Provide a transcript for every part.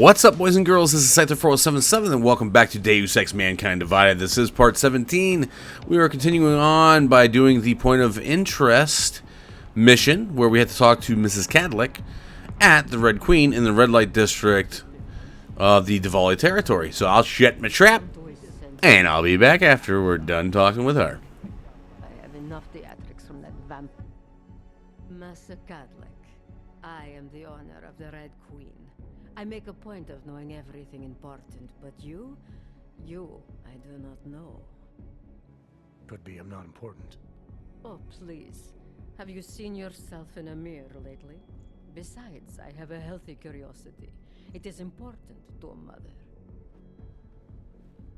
What's up, boys and girls? This is Sector 4077, and welcome back to Deus Ex Mankind Divided. This is part 17. We are continuing on by doing the point of interest mission, where we had to talk to Mrs. Kadlek at the Red Queen in the red light district of the Diwali territory. So I'll shut my trap, and I'll be back after we're done talking with her. I have enough theatrics from that vamp. Masa Kadlek. I am the owner of the Red Queen. I make a point of knowing everything important, but you, I do not know. Could be I'm not important. Oh, please. Have you seen yourself in a mirror lately? Besides, I have a healthy curiosity. It is important to a mother.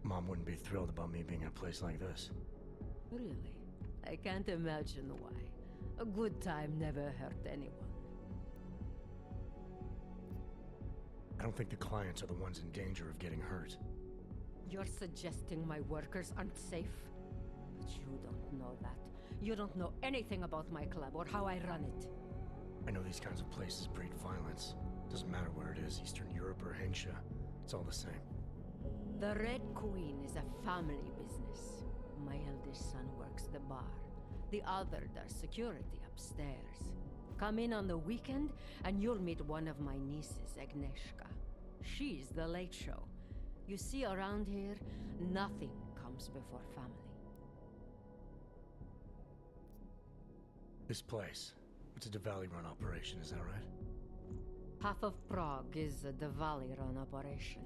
Mom wouldn't be thrilled about me being in a place like this. Really? I can't imagine why. A good time never hurt anyone. I don't think the clients are the ones in danger of getting hurt. You're suggesting my workers aren't safe? But you don't know that. You don't know anything about my club or how I run it. I know these kinds of places breed violence. Doesn't matter where it is, Eastern Europe or Hensha. It's all the same. The Red Queen is a family business. My eldest son works the bar. The other does security upstairs. Come in on the weekend, and you'll meet one of my nieces, Agnieszka. She's the late show. You see, around here, nothing comes before family. This place, it's a Diwali-run operation, is that right? Half of Prague is a Diwali-run operation.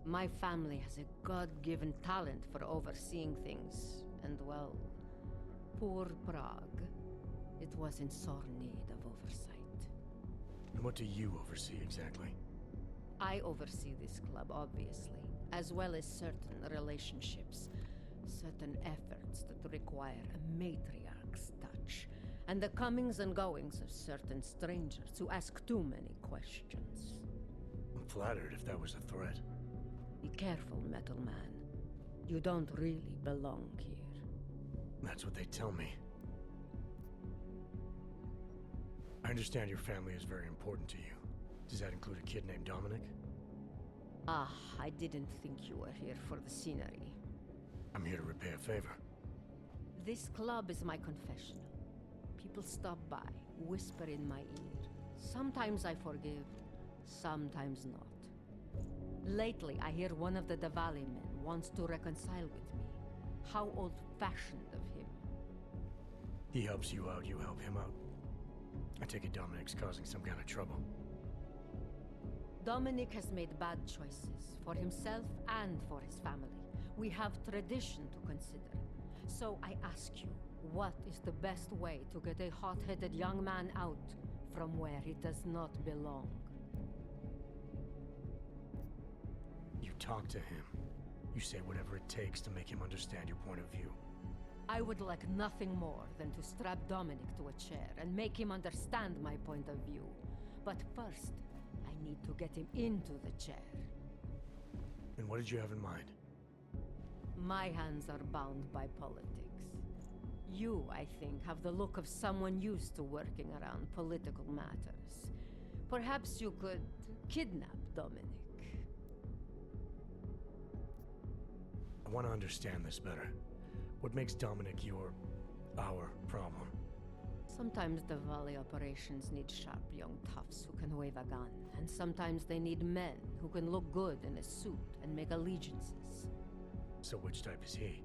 My family has a God-given talent for overseeing things, and well, poor Prague. It was in sore need of oversight. And what do you oversee exactly? I oversee this club, obviously, as well as certain relationships, certain efforts that require a matriarch's touch, and the comings and goings of certain strangers who ask too many questions. I'm flattered if that was a threat. Be careful, Metal Man. You don't really belong here. That's what they tell me. I understand your family is very important to you. Does that include a kid named Dominic? Ah, I didn't think you were here for the scenery. I'm here to repay a favor. This club is my confessional. People stop by, whisper in my ear. Sometimes I forgive, sometimes not. Lately, I hear one of the Diwali men wants to reconcile with me. How old-fashioned of him. He helps you out, you help him out. I take it Dominic's causing some kind of trouble. Dominic has made bad choices, for himself and for his family. We have tradition to consider. So I ask you, what is the best way to get a hot-headed young man out from where he does not belong? You talk to him. You say whatever it takes to make him understand your point of view. I would like nothing more than to strap Dominic to a chair and make him understand my point of view. But first, I need to get him into the chair. And what did you have in mind? My hands are bound by politics. You, I think, have the look of someone used to working around political matters. Perhaps you could kidnap Dominic. I want to understand this better. What makes Dominic our problem? Sometimes Diwali operations need sharp young toughs who can wave a gun, and sometimes they need men who can look good in a suit and make allegiances. So which type is he?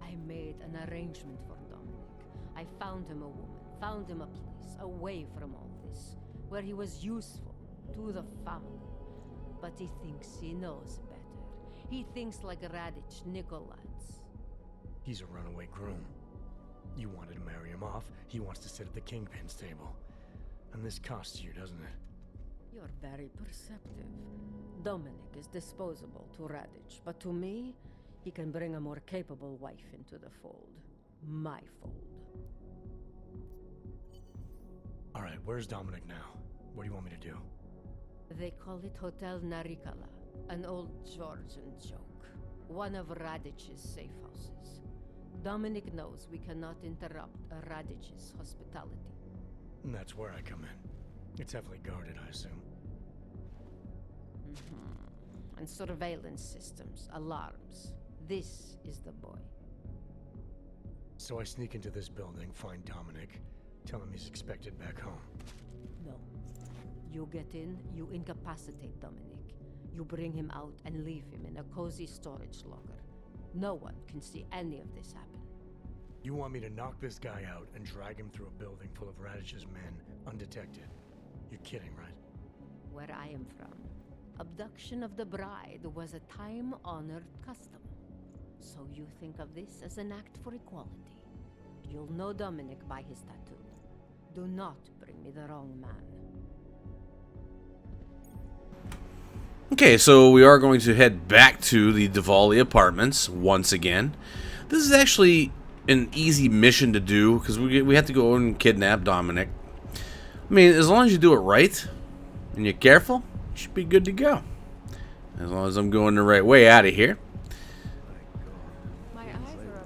I made an arrangement for Dominic. I found him a woman, found him a place away from all this, where he was useful to the family. But he thinks he knows better. He thinks like Radich Nikolads. He's a runaway groom. You wanted to marry him off, he wants to sit at the kingpin's table. And this costs you, doesn't it? You're very perceptive. Dominic is disposable to Radich, but to me, he can bring a more capable wife into the fold. My fold. Alright, where's Dominic now? What do you want me to do? They call it Hotel Narikala, an old Georgian joke. One of Radich's safe houses. Dominic knows we cannot interrupt Radich's hospitality. And that's where I come in. It's heavily guarded, I assume. And surveillance systems, alarms. This is the boy. So I sneak into this building, find Dominic, tell him he's expected back home. No. You get in, you incapacitate Dominic. You bring him out and leave him in a cozy storage locker. No one can see any of this happen. You want me to knock this guy out and drag him through a building full of Radish's men, undetected? You're kidding, right? Where I am from, abduction of the bride was a time-honored custom. So you think of this as an act for equality. You'll know Dominic by his tattoo. Do not bring me the wrong man. Okay, so we are going to head back to the Diwali apartments once again. This is actually an easy mission to do because we have to go and kidnap Dominic. I mean, as long as you do it right and you're careful, you should be good to go. As long as I'm going the right way out of here. My eyes are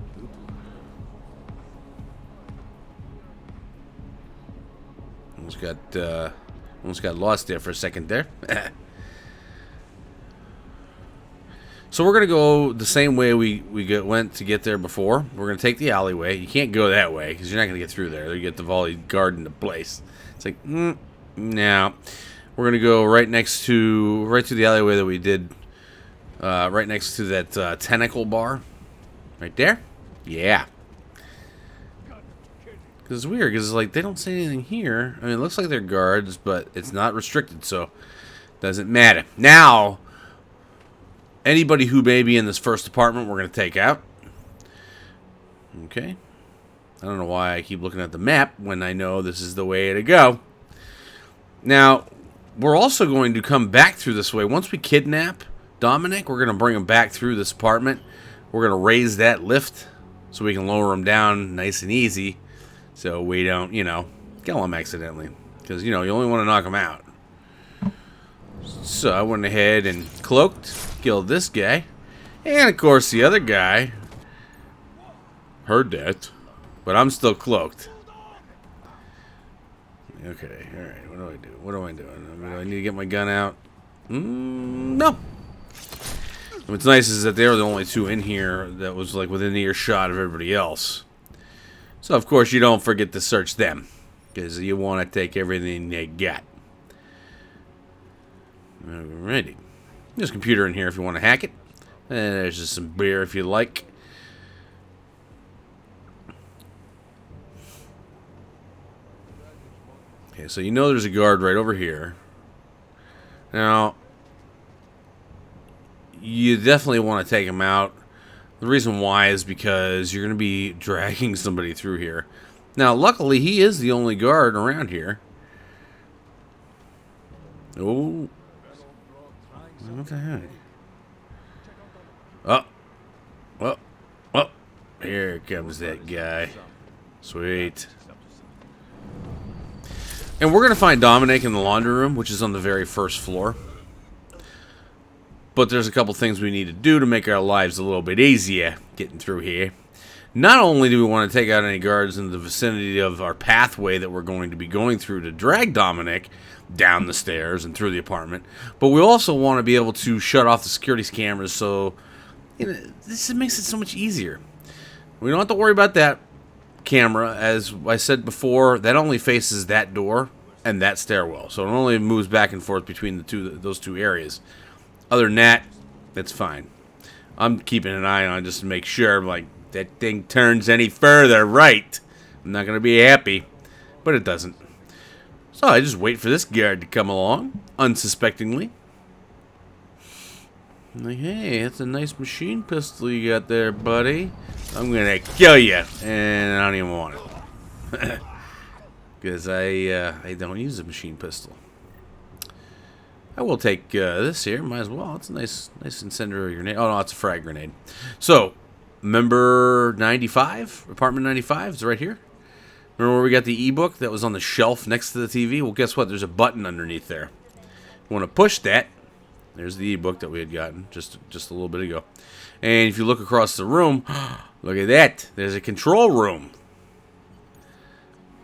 up. Almost got lost there for a second there. So we're going to go the same way we went to get there before. We're going to take the alleyway. You can't go that way because you're not going to get through there. You get the volley guard in the place. It's like, no. We're going to go right to the alleyway that we did, right next to that tentacle bar. Right there? Yeah. Because it's weird because like they don't say anything here. I mean, it looks like they're guards, but it's not restricted, so it doesn't matter. Now, anybody who may be in this first apartment, we're going to take out. Okay. I don't know why I keep looking at the map when I know this is the way to go. Now, we're also going to come back through this way. Once we kidnap Dominic, we're going to bring him back through this apartment. We're going to raise that lift so we can lower him down nice and easy so we don't, kill him accidentally. Because, you only want to knock him out. So I went ahead and cloaked, killed this guy, and of course the other guy heard that, but I'm still cloaked. Okay, alright, what do I do? What am I doing? Do I need to get my gun out? No. What's nice is that they were the only two in here that was like within earshot of everybody else. So of course you don't forget to search them, because you want to take everything they got. Alrighty. There's a computer in here if you want to hack it. And there's just some beer if you like. Okay, so there's a guard right over here. Now, you definitely want to take him out. The reason why is because you're going to be dragging somebody through here. Now, luckily, he is the only guard around here. Oh. What the heck? Oh, here comes that guy. Sweet. And we're going to find Dominic in the laundry room, which is on the very first floor. But there's a couple things we need to do to make our lives a little bit easier getting through here. Not only do we want to take out any guards in the vicinity of our pathway that we're going to be going through to drag Dominic down the stairs and through the apartment, but we also want to be able to shut off the security cameras, so this makes it so much easier. We don't have to worry about that camera. As I said before, that only faces that door and that stairwell, so it only moves back and forth between those two areas. Other than that, it's fine. I'm keeping an eye on it just to make sure, like, that thing turns any further right, I'm not going to be happy, but it doesn't. So I just wait for this guard to come along, unsuspectingly. I'm like, hey, that's a nice machine pistol you got there, buddy. I'm going to kill you, and I don't even want it. Because I don't use a machine pistol. I will take this here, might as well. It's a nice incendiary grenade. Oh, no, it's a frag grenade. So, member 95, apartment 95 is right here. Remember where we got the ebook that was on the shelf next to the TV? Well, guess what? There's a button underneath there. You want to push that. There's the ebook that we had gotten just a little bit ago. And if you look across the room, look at that. There's a control room.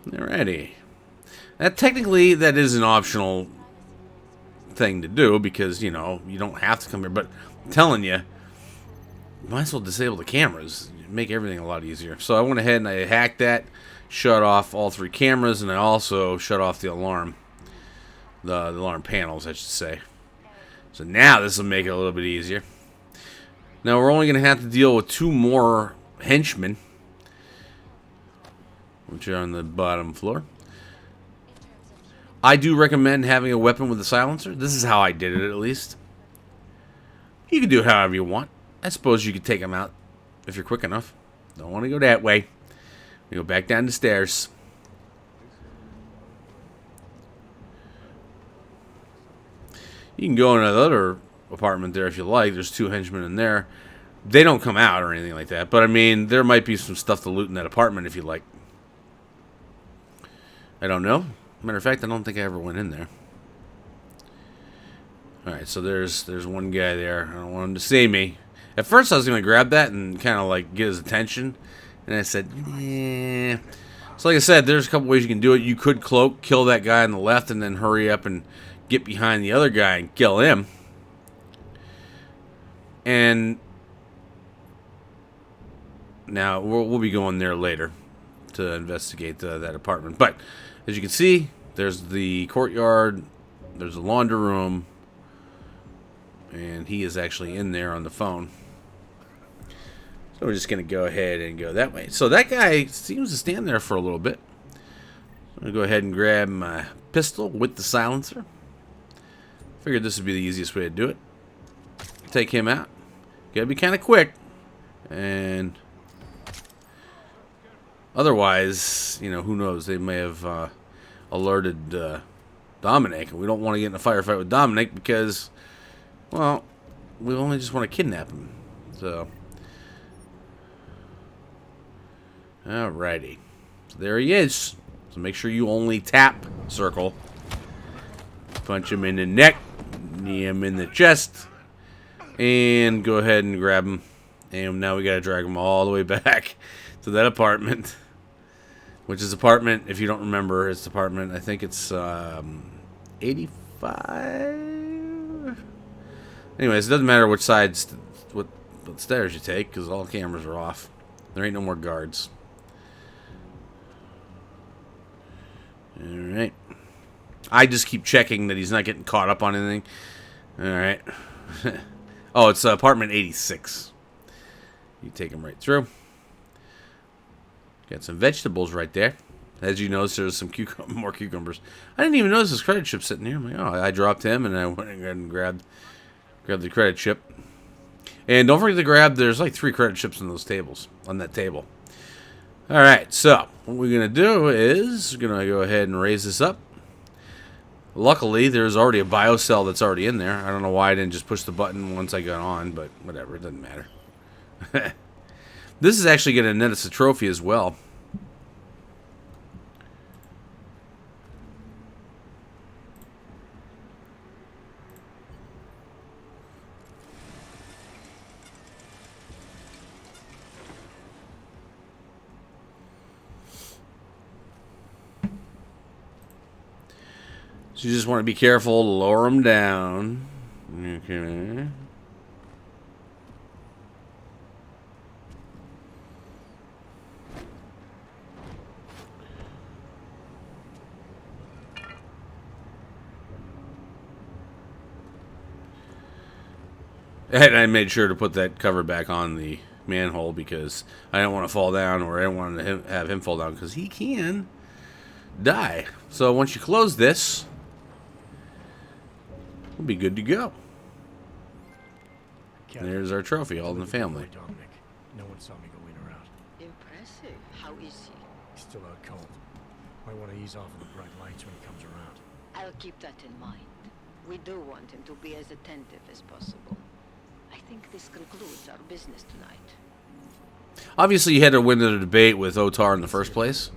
Alrighty. Now, technically, that is an optional thing to do because, you know, you don't have to come here. But I'm telling you, might as well disable the cameras. Make everything a lot easier. So I went ahead and I hacked that, shut off all 3 cameras, and I also shut off the alarm. The alarm panels, I should say. So now this will make it a little bit easier. Now we're only going to have to deal with 2 more henchmen, which are on the bottom floor. I do recommend having a weapon with a silencer. This is how I did it, at least. You can do it however you want. I suppose you could take them out if you're quick enough. Don't want to go that way. We go back down the stairs. You can go in another apartment there if you like. There's 2 henchmen in there. They don't come out or anything like that. But, I mean, there might be some stuff to loot in that apartment if you like. I don't know. Matter of fact, I don't think I ever went in there. Alright, so there's one guy there. I don't want him to see me. At first, I was going to grab that and kind of, like, get his attention. And I said, eh. So, like I said, there's a couple ways you can do it. You could cloak, kill that guy on the left, and then hurry up and get behind the other guy and kill him. And now we'll be going there later to investigate that apartment. But as you can see, there's the courtyard, there's a laundry room, and he is actually in there on the phone. So we're just going to go ahead and go that way. So that guy seems to stand there for a little bit. I'm going to go ahead and grab my pistol with the silencer. Figured this would be the easiest way to do it. Take him out. Gotta be kind of quick. And otherwise, you know, who knows? They may have alerted Dominic. And we don't want to get in a firefight with Dominic because, well, we only just want to kidnap him. So, alrighty. So there he is. So make sure you only tap circle. Punch him in the neck. Knee him in the chest. And go ahead and grab him. And now we gotta drag him all the way back to that apartment. Which is apartment, if you don't remember, it's apartment, I think it's 85? Anyways, it doesn't matter which sides, what stairs you take, because all cameras are off. There ain't no more guards. Alright. I just keep checking that he's not getting caught up on anything. Alright. Oh, it's apartment 86. You take him right through. Got some vegetables right there. As you notice, there's some more cucumbers. I didn't even notice this credit chip sitting here. I'm like, oh, I dropped him, and I went and grabbed the credit chip. And don't forget to grab, there's like 3 credit chips on those tables, on that table. Alright, so what we're going to do is we're going to go ahead and raise this up. Luckily, there's already a biocell that's already in there. I don't know why I didn't just push the button once I got on, but whatever, it doesn't matter. This is actually going to net us a trophy as well. So you just want to be careful to lower them down. Okay. And I made sure to put that cover back on the manhole because I didn't want to fall down, or I didn't want to have him fall down because he can die. So once you close this, we'll be good to go. There's our trophy, all in the family. Dominic. No one saw me go in or out. Impressive. How is he? He's still out cold. Might want to ease off on the bright lights when he comes around. I'll keep that in mind. We do want him to be as attentive as possible. I think this concludes our business tonight. Obviously, you had to win the debate with Otar in the first place.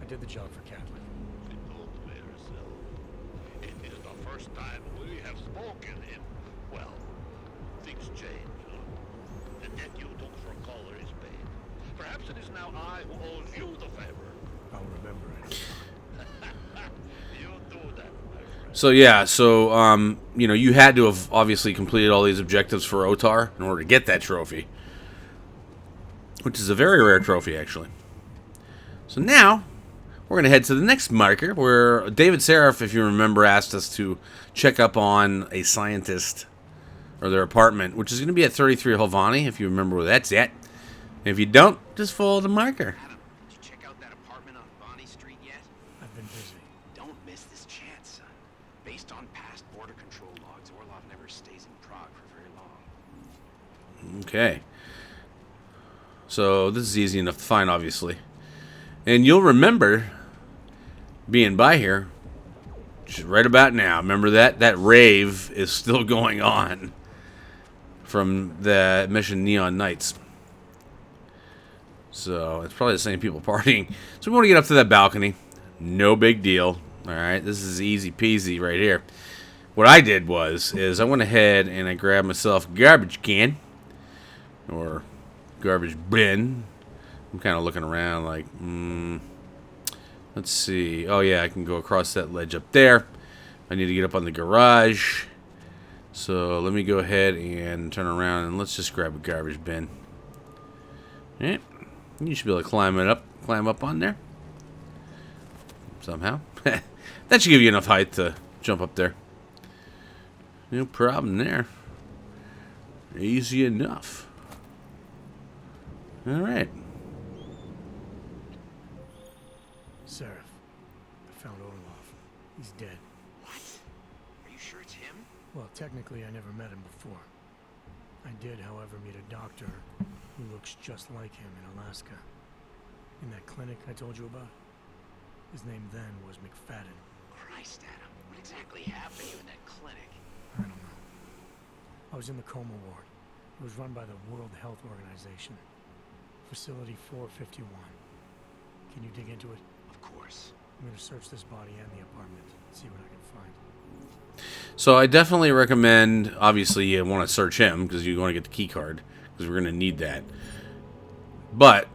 I did the job for Kadlek. It is the first time we have spoken in, well, things change. The debt you took for color is paid. Perhaps it is now I who owes you the favor. I'll remember it. You do that, my friend. So yeah, you know, you had to have obviously completed all these objectives for Otar in order to get that trophy, which is a very rare trophy, actually. So now we're gonna head to the next marker, where David Serif, if you remember, asked us to check up on a scientist or their apartment, which is gonna be at 33 Hlavni, if you remember where that's at. And if you don't, just follow the marker. Adam, did you check out that apartment on Bonnie Street yet? I've been busy. Don't miss this chance, son. Based on past border control logs, Orlov never stays in Prague for very long. Okay. So this is easy enough to find, obviously. And you'll remember being by here just right about now. Remember that rave is still going on from the mission Neon Nights. So it's probably the same people partying. So we want to get up to that balcony. No big deal. All right, this is easy peasy right here. What I did is I went ahead and I grabbed myself a garbage can or garbage bin. I'm kind of looking around like, let's see. Oh yeah, I can go across that ledge up there. I need to get up on the garage. So let me go ahead and turn around and let's just grab a garbage bin. All right. You should be able to climb up on there. Somehow. That should give you enough height to jump up there. No problem there. Easy enough. Alright. Serif, I found Orlov. He's dead. What? Are you sure it's him? Well, technically, I never met him before. I did, however, meet a doctor who looks just like him in Alaska. In that clinic I told you about. His name then was McFadden. Christ, Adam. What exactly happened to you in that clinic? I don't know. I was in the coma ward. It was run by the World Health Organization. Facility 451. Can you dig into it? Of course. I'm gonna search this body and the apartment, see what I can find. So I definitely recommend, obviously you want to search him because you want to get the key card because we're going to need that. But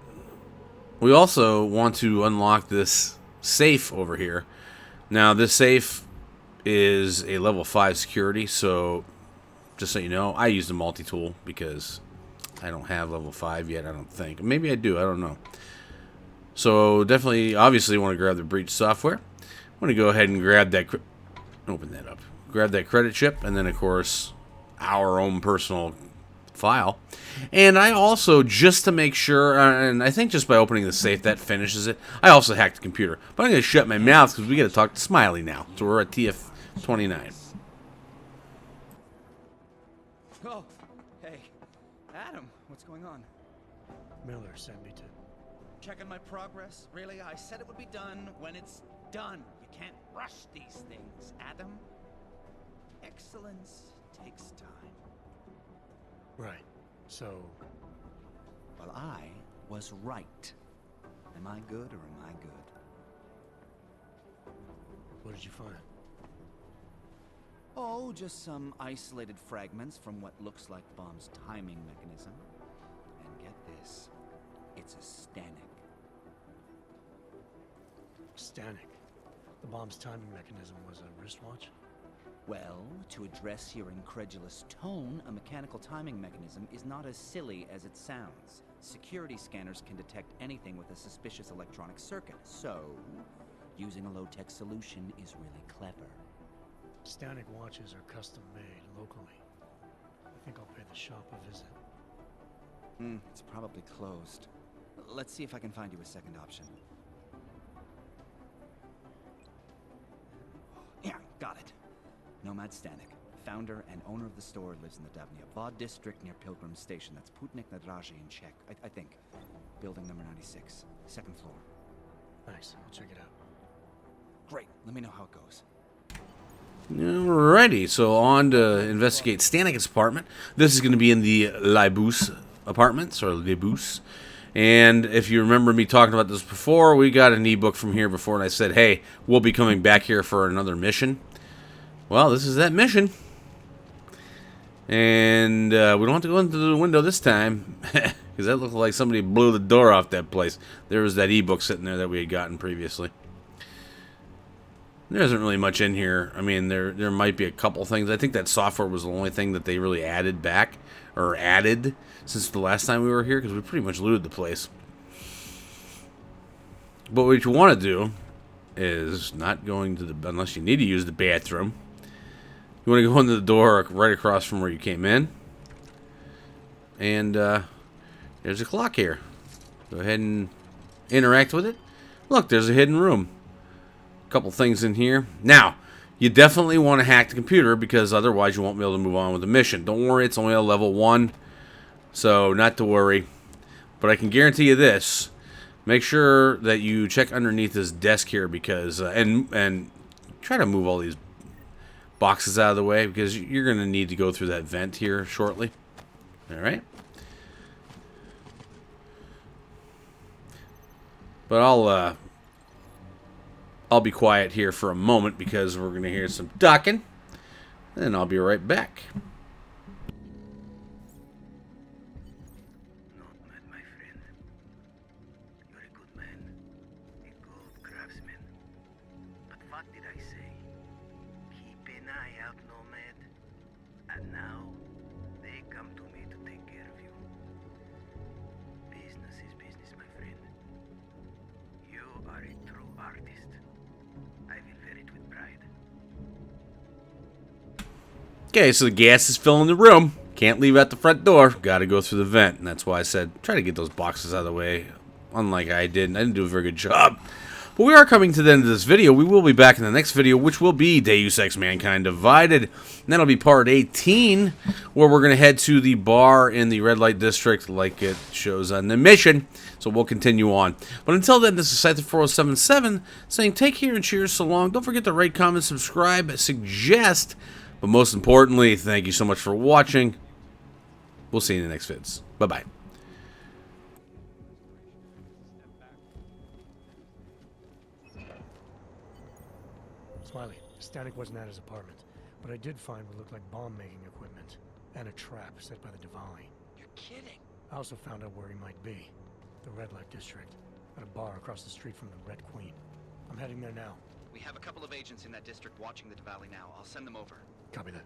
we also want to unlock this safe over here. Now this safe is a level 5 security, so just so you know, I use the multi-tool because I don't have level 5 yet, I don't think. Maybe I do, I don't know. So definitely, obviously want to grab the breach software. I want to go ahead and grab that, open that up. Grab that credit chip, and then of course our own personal file. And I also, just to make sure, and I think just by opening the safe that finishes it, I also hacked the computer. But I'm going to shut my mouth because we got to talk to Smiley now. So we're at TF29. Oh, hey, Adam, what's going on? Miller sent me to... Checking my progress? Really? I said it would be done when it's done. You can't rush these things, Adam. Excellence takes time. Right. So... Well, I was right. Am I good or am I good? what did you find? Oh, just some isolated fragments from what looks like bomb's timing mechanism. And get this, it's a Stanek. Stanek. The bomb's timing mechanism was a wristwatch? Well, to address your incredulous tone, a mechanical timing mechanism is not as silly as it sounds. Security scanners can detect anything with a suspicious electronic circuit, so using a low-tech solution is really clever. Stanek watches are custom made locally. I think I'll pay the shop a visit. It's probably closed. Let's see if I can find you a second option. Yeah, got it. Nomad Stanek, founder and owner of the store, lives in the Davnia district near Pilgrim Station. That's Putnik Nadraji in Czech, I think. Building number 96, second floor. Thanks, I'll check it out. Great, let me know how it goes. Alrighty, so on to investigate Stanek's apartment. This is going to be in the Libus apartments, or Libus. And if you remember me talking about this before, we got an ebook from here before, and I said, hey, we'll be coming back here for another mission. Well, this is that mission. And we don't have to go into the window this time, because that looked like somebody blew the door off that place. There was that ebook sitting there that we had gotten previously. There isn't really much in here. I mean, there might be a couple things. I think that software was the only thing that they really added back, or added, since the last time we were here, because we pretty much looted the place. But what you want to do is not going to the, unless you need to use the bathroom. You want to go into the door right across from where you came in. And there's a clock here. Go ahead and interact with it. Look, there's a hidden room. A couple things in here. Now, you definitely want to hack the computer because otherwise you won't be able to move on with the mission. Don't worry, it's only a level 1. So, not to worry. But I can guarantee you this. Make sure that you check underneath this desk here because, and try to move all these boxes out of the way because you're going to need to go through that vent here shortly. Alright. But I'll be quiet here for a moment because we're going to hear some ducking. And I'll be right back. Not mad, my friend. You're a good man. A good craftsman. But what did I say? Keep an eye out, Nomad. And now, they come to me to take care of you. Business is business, my friend. You are a true artist. I will wear it with pride. Okay, so the gas is filling the room. Can't leave at the front door. Got to go through the vent. And that's why I said try to get those boxes out of the way. Unlike I didn't do a very good job. But we are coming to the end of this video. We will be back in the next video, which will be Deus Ex Mankind Divided. And that'll be part 18, where we're going to head to the bar in the red light district like it shows on the mission. So we'll continue on. But until then, this is Scyther4077 saying take care and cheers so long. Don't forget to rate, comment, subscribe, suggest. But most importantly, thank you so much for watching. We'll see you in the next vids. Bye-bye. Smiley, static wasn't at his apartment, but I did find what looked like bomb-making equipment and a trap set by the Diwali. You're kidding. I also found out where he might be, the red light district, at a bar across the street from the Red Queen. I'm heading there now. We have a couple of agents in that district watching the Diwali now. I'll send them over. Copy that.